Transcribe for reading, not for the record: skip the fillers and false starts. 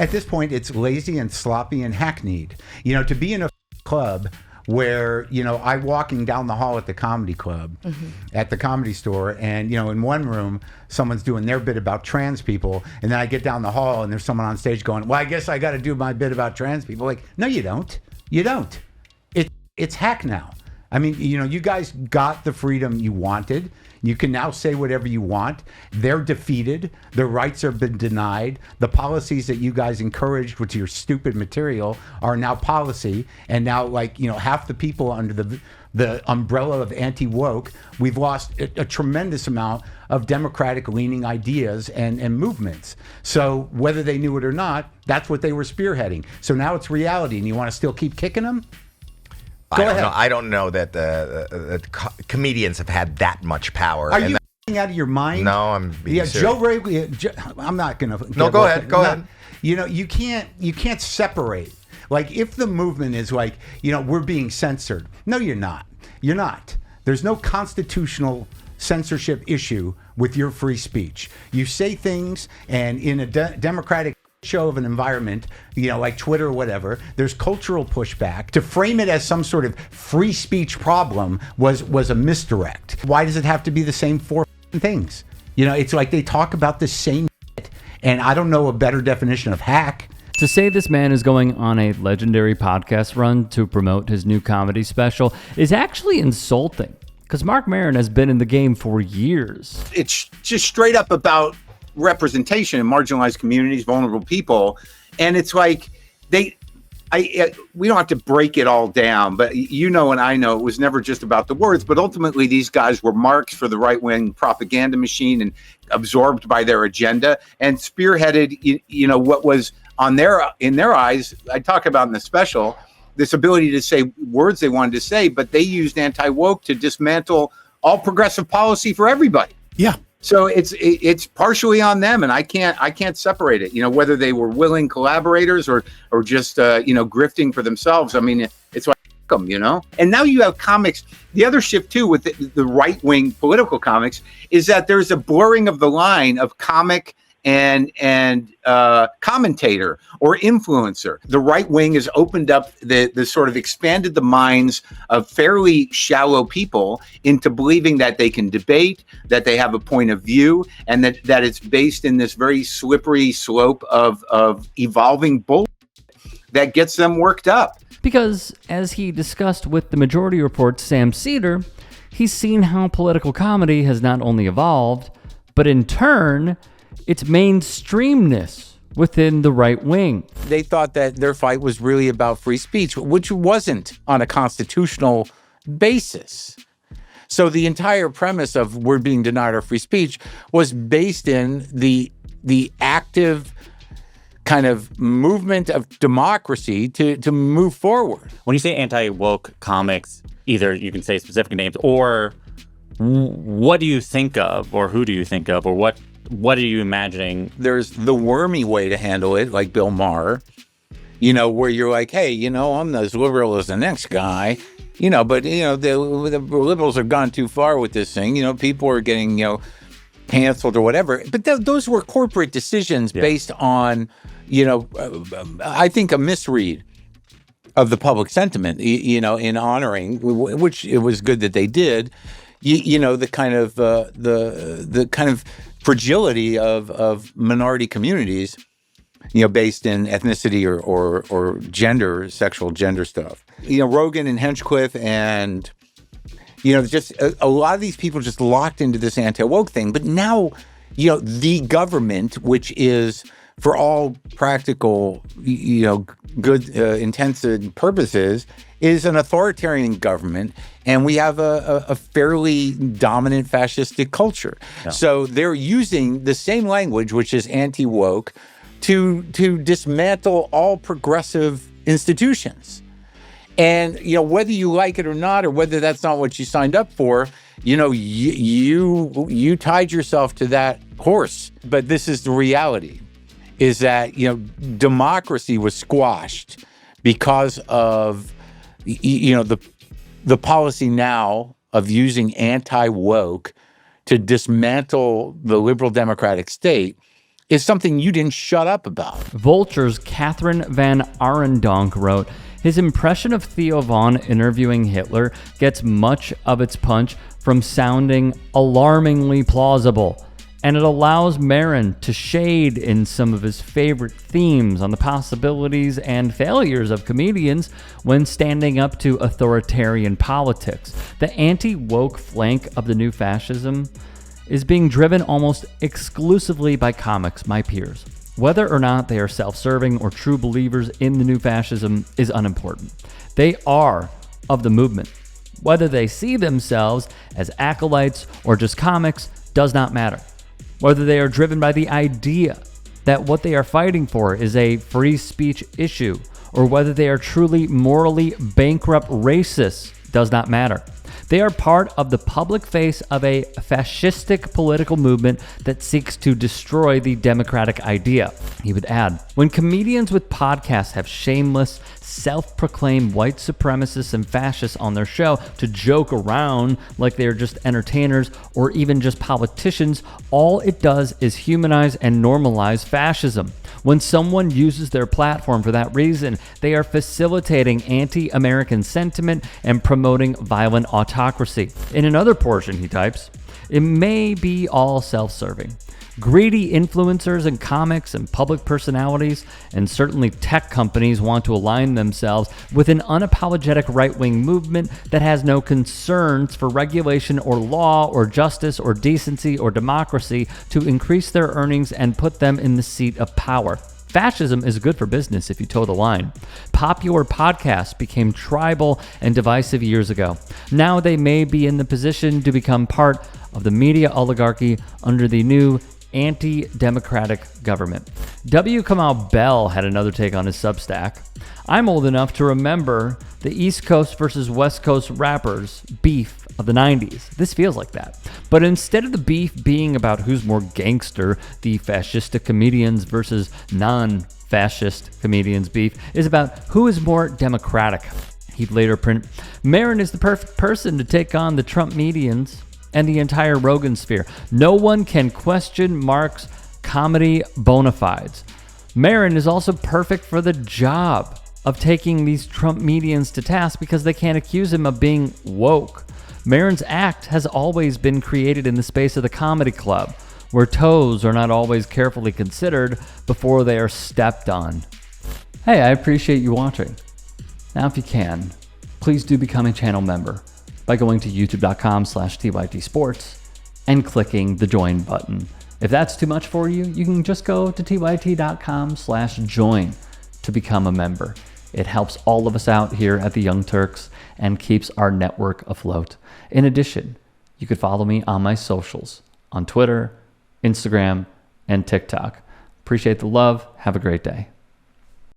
At this point, it's lazy and sloppy and hackneyed. To be in a club where, I'm walking down the hall at the comedy club, at the Comedy Store, and, in one room, someone's doing their bit about trans people, and then I get down the hall and there's someone on stage going, well, I guess I got to do my bit about trans people. Like, no, you don't. You don't. It's hack now. I mean, you guys got the freedom you wanted. You can now say whatever you want. They're defeated. Their rights have been denied. The policies that you guys encouraged with your stupid material are now policy. And now, half the people under the umbrella of anti-woke, we've lost a tremendous amount of democratic-leaning ideas and movements. So whether they knew it or not, that's what they were spearheading. So now it's reality, and you want to still keep kicking them? Go ahead. I don't know that the comedians have had that much power. Are you out of your mind? No, I'm being serious. Joe Rogan. I'm not going to. No, go ahead. Go ahead. You can't separate. Like, if the movement is like, we're being censored. No, you're not. You're not. There's no constitutional censorship issue with your free speech. You say things, and in a democratic show of an environment, like Twitter or whatever, there's cultural pushback. To frame it as some sort of free speech problem was a misdirect. Why does it have to be the same four things? It's like they talk about the same shit, and I don't know a better definition of hack. To say this man is going on a legendary podcast run to promote his new comedy special is actually insulting, because Marc Maron has been in the game for years. It's just straight up about representation in marginalized communities, vulnerable people, and it's like we don't have to break it all down, but and I know it was never just about the words, but ultimately these guys were marks for the right-wing propaganda machine and absorbed by their agenda and spearheaded what was in their eyes, I talk about in the special, this ability to say words they wanted to say, but they used anti-woke to dismantle all progressive policy for everybody. Yeah. So it's partially on them, and I can't separate it. Whether they were willing collaborators or just grifting for themselves. I mean, it's like them, And now you have comics. The other shift too with the right wing political comics is that there's a blurring of the line of comic and commentator or influencer. The right wing has opened up the sort of expanded the minds of fairly shallow people into believing that they can debate, that they have a point of view, and that it's based in this very slippery slope of evolving bullshit that gets them worked up. Because, as he discussed with the Majority Report's Sam Cedar, he's seen how political comedy has not only evolved, but in turn, its mainstreamness within the right wing. They thought that their fight was really about free speech, which wasn't on a constitutional basis. So the entire premise of we're being denied our free speech was based in the active kind of movement of democracy to move forward. When you say anti-woke comics, either you can say specific names, or what do you think of, or who do you think of, or what are you imagining? There's the wormy way to handle it, like Bill Maher, where you're like, hey, I'm as liberal as the next guy, but, the liberals have gone too far with this thing. People are getting, canceled or whatever. But those were corporate decisions based on, I think a misread of the public sentiment, in honoring, which it was good that they did, the kind of fragility of minority communities, based in ethnicity or gender, sexual gender stuff. Rogan and Hinchcliffe and, just a lot of these people just locked into this anti-woke thing. But now, the government, which is for all practical, good intents and purposes, is an authoritarian government, and we have a fairly dominant fascistic culture. Yeah. So they're using the same language, which is anti-woke, to dismantle all progressive institutions. And, whether you like it or not, or whether that's not what you signed up for, you tied yourself to that horse. But this is the reality, is that, democracy was squashed because of, the policy now of using anti-woke to dismantle the liberal democratic state is something you didn't shut up about. Vulture's Catherine Van Arendonk wrote, his impression of Theo Von interviewing Hitler gets much of its punch from sounding alarmingly plausible, and it allows Maron to shade in some of his favorite themes on the possibilities and failures of comedians when standing up to authoritarian politics. The anti-woke flank of the new fascism is being driven almost exclusively by comics, my peers. Whether or not they are self-serving or true believers in the new fascism is unimportant. They are of the movement. Whether they see themselves as acolytes or just comics does not matter. Whether they are driven by the idea that what they are fighting for is a free speech issue, or whether they are truly morally bankrupt racists does not matter. They are part of the public face of a fascistic political movement that seeks to destroy the democratic idea. He would add, when comedians with podcasts have shameless, self-proclaimed white supremacists and fascists on their show to joke around like they are just entertainers or even just politicians, all it does is humanize and normalize fascism. When someone uses their platform for that reason, they are facilitating anti-American sentiment and promoting violent autocracy. In another portion, he types, it may be all self-serving. Greedy influencers and comics and public personalities and certainly tech companies want to align themselves with an unapologetic right-wing movement that has no concerns for regulation or law or justice or decency or democracy to increase their earnings and put them in the seat of power. Fascism is good for business if you toe the line. Popular podcasts became tribal and divisive years ago. Now they may be in the position to become part of the media oligarchy under the new anti-democratic government. W. Kamau Bell had another take on his Substack. I'm old enough to remember the East Coast versus West Coast rappers beef of the 90s. This feels like that. But instead of the beef being about who's more gangster, the fascistic comedians versus non-fascist comedians beef is about who is more democratic. He'd later print, Maron is the perfect person to take on the Trump medians and the entire Rogan sphere. No one can question Mark's comedy bona fides. Maron is also perfect for the job of taking these Trump medians to task because they can't accuse him of being woke. Maron's act has always been created in the space of the comedy club, where toes are not always carefully considered before they are stepped on. Hey, I appreciate you watching. Now, if you can, please do become a channel member by going to youtube.com/tytsports and clicking the join button. If that's too much for you, you can just go to tyt.com/join to become a member. It helps all of us out here at the Young Turks and keeps our network afloat. In addition, you could follow me on my socials on Twitter, Instagram, and TikTok. Appreciate the love. Have a great day.